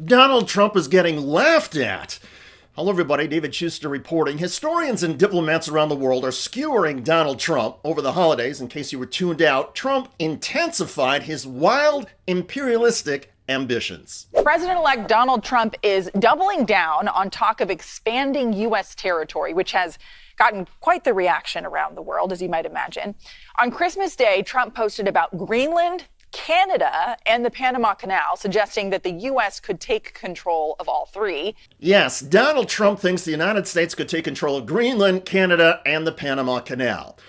Donald Trump is getting laughed at. Hello, everybody. David Shuster reporting. Historians and diplomats around the world are skewering Donald Trump over the holidays. In case you were tuned out, Trump intensified his wild imperialistic ambitions. President-elect Donald Trump is doubling down on talk of expanding U.S. territory, which has gotten quite the reaction around the world, as you might imagine. On Christmas Day, Trump posted about Greenland, Canada, and the Panama Canal, suggesting that the U.S. could take control of all three. Yes, Donald Trump thinks the United States could take control of Greenland, Canada, and the Panama Canal.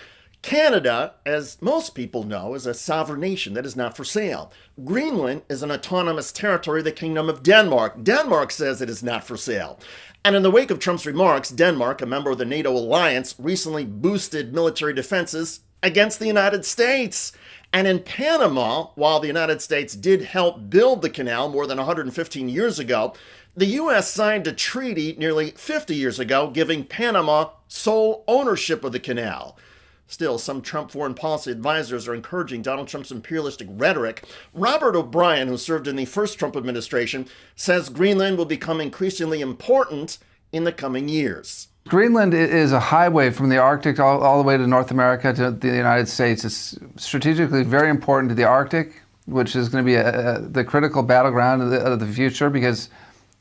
Canada, as most people know, is a sovereign nation that is not for sale. Greenland is an autonomous territory of the Kingdom of Denmark. Denmark says it is not for sale. And in the wake of Trump's remarks, Denmark, a member of the NATO alliance, recently boosted military defenses against the United States. And in Panama, while the United States did help build the canal more than 115 years ago, the U.S. signed a treaty nearly 50 years ago giving Panama sole ownership of the canal. Still, some Trump foreign policy advisors are encouraging Donald Trump's imperialistic rhetoric. Robert O'Brien, who served in the first Trump administration, says Greenland will become increasingly important in the coming years. Greenland is a highway from the Arctic all the way to North America to the United States. It's strategically very important to the Arctic, which is going to be the critical battleground of the future, because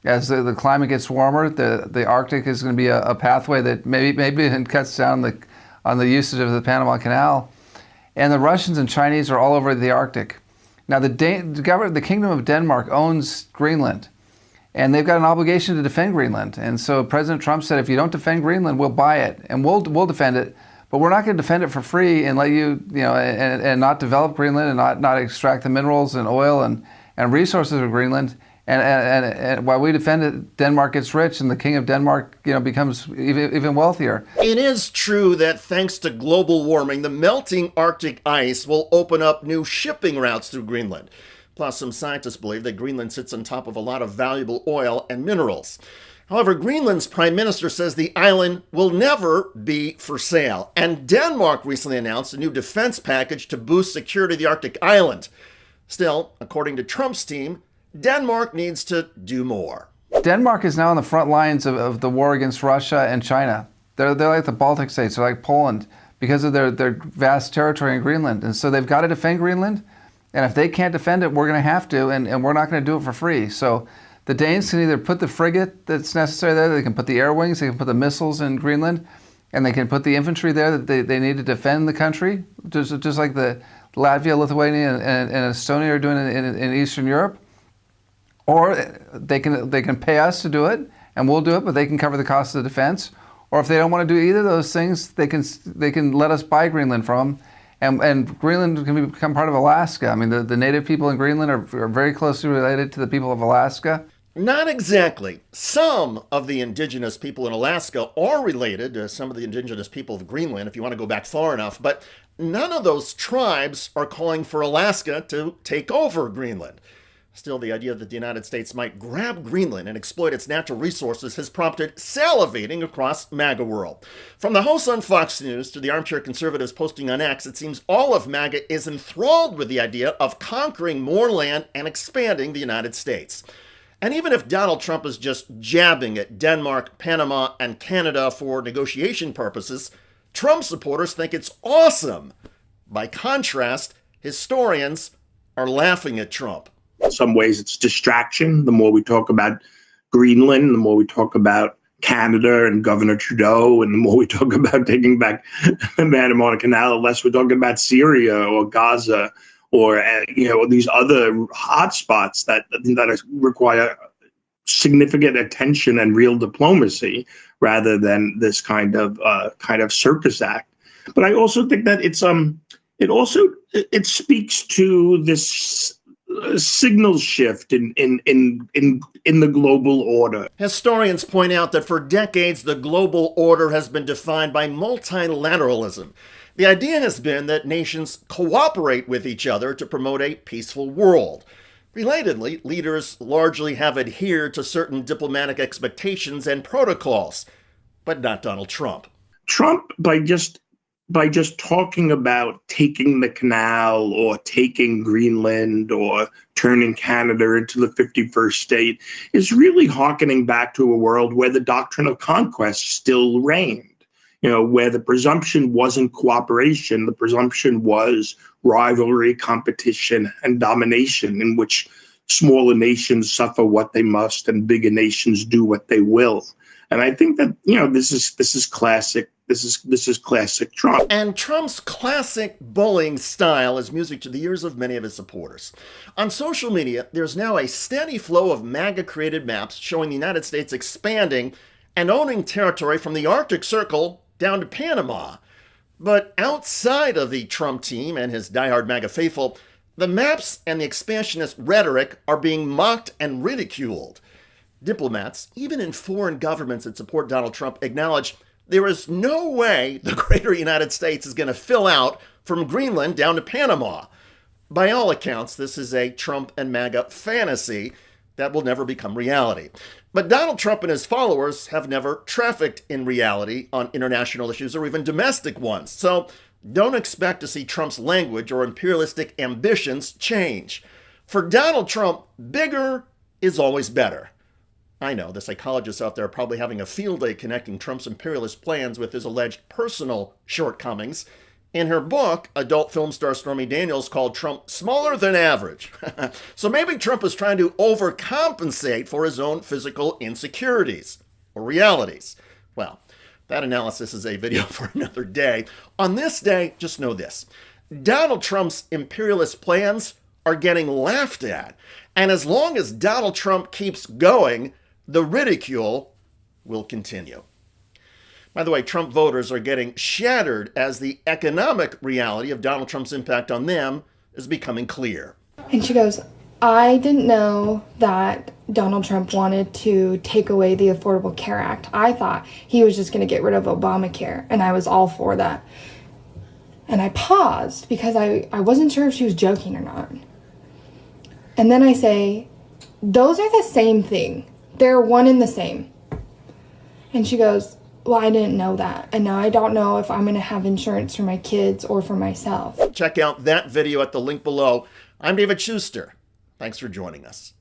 as the climate gets warmer, the Arctic is going to be a pathway that maybe it cuts down on the usage of the Panama Canal. And the Russians and Chinese are all over the Arctic. Now, the Kingdom of Denmark owns Greenland, and they've got an obligation to defend Greenland. And so President Trump said, if you don't defend Greenland, we'll buy it, and we'll defend it, but we're not going to defend it for free and let and not develop Greenland and not extract the minerals and oil and resources of Greenland. And while we defend it, Denmark gets rich, and the King of Denmark, becomes even wealthier. It is true that thanks to global warming, the melting Arctic ice will open up new shipping routes through Greenland. Plus, some scientists believe that Greenland sits on top of a lot of valuable oil and minerals. However, Greenland's prime minister says the island will never be for sale. And Denmark recently announced a new defense package to boost security of the Arctic island. Still, according to Trump's team, Denmark needs to do more. Denmark is now on the front lines of the war against Russia and China. They're like the Baltic states, they're like Poland, because of their vast territory in Greenland. And so they've got to defend Greenland. And if they can't defend it, we're going to have to, and we're not going to do it for free. So the Danes can either put the frigate that's necessary there, they can put the air wings, they can put the missiles in Greenland, and they can put the infantry there that they need to defend the country, just like the Latvia, Lithuania, and Estonia are doing in Eastern Europe. Or they can pay us to do it, and we'll do it, but they can cover the cost of the defense. Or if they don't want to do either of those things, they can let us buy Greenland from them. And Greenland can become part of Alaska. I mean, the native people in Greenland are very closely related to the people of Alaska. Not exactly. Some of the indigenous people in Alaska are related to some of the indigenous people of Greenland, if you want to go back far enough, but none of those tribes are calling for Alaska to take over Greenland. Still, the idea that the United States might grab Greenland and exploit its natural resources has prompted salivating across MAGA world. From the hosts on Fox News to the armchair conservatives posting on X, it seems all of MAGA is enthralled with the idea of conquering more land and expanding the United States. And even if Donald Trump is just jabbing at Denmark, Panama, and Canada for negotiation purposes, Trump supporters think it's awesome. By contrast, historians are laughing at Trump. In some ways, it's distraction. The more we talk about Greenland, the more we talk about Canada and Governor Trudeau, and the more we talk about taking back the Panama Canal, the less we're talking about Syria or Gaza or these other hotspots that require significant attention and real diplomacy rather than this kind of circus act. But I also think that it speaks to this signal shift in the global order. Historians point out that for decades, the global order has been defined by multilateralism. The idea has been that nations cooperate with each other to promote a peaceful world. Relatedly, leaders largely have adhered to certain diplomatic expectations and protocols, but not Donald Trump. Trump, by just by just talking about taking the canal or taking Greenland or turning Canada into the 51st state is really hearkening back to a world where the doctrine of conquest still reigned. Where the presumption wasn't cooperation, the presumption was rivalry, competition, and domination, in which smaller nations suffer what they must and bigger nations do what they will. And I think that, this is classic. This is classic Trump. And Trump's classic bullying style is music to the ears of many of his supporters. On social media, there's now a steady flow of MAGA-created maps showing the United States expanding and owning territory from the Arctic Circle down to Panama. But outside of the Trump team and his diehard MAGA faithful, the maps and the expansionist rhetoric are being mocked and ridiculed. Diplomats, even in foreign governments that support Donald Trump, acknowledge there is no way the greater United States is going to fill out from Greenland down to Panama. By all accounts, this is a Trump and MAGA fantasy that will never become reality. But Donald Trump and his followers have never trafficked in reality on international issues or even domestic ones. So don't expect to see Trump's language or imperialistic ambitions change. For Donald Trump, bigger is always better. I know the psychologists out there are probably having a field day connecting Trump's imperialist plans with his alleged personal shortcomings. In her book, adult film star Stormy Daniels called Trump smaller than average. So maybe Trump is trying to overcompensate for his own physical insecurities or realities. Well, that analysis is a video for another day. On this day, just know this. Donald Trump's imperialist plans are getting laughed at. And as long as Donald Trump keeps going, the ridicule will continue. By the way, Trump voters are getting shattered as the economic reality of Donald Trump's impact on them is becoming clear. And she goes, I didn't know that Donald Trump wanted to take away the Affordable Care Act. I thought he was just going to get rid of Obamacare, and I was all for that. And I paused because I wasn't sure if she was joking or not. And then I say, those are the same thing. They're one and the same. And she goes, well, I didn't know that. And now I don't know if I'm going to have insurance for my kids or for myself. Check out that video at the link below. I'm David Shuster. Thanks for joining us.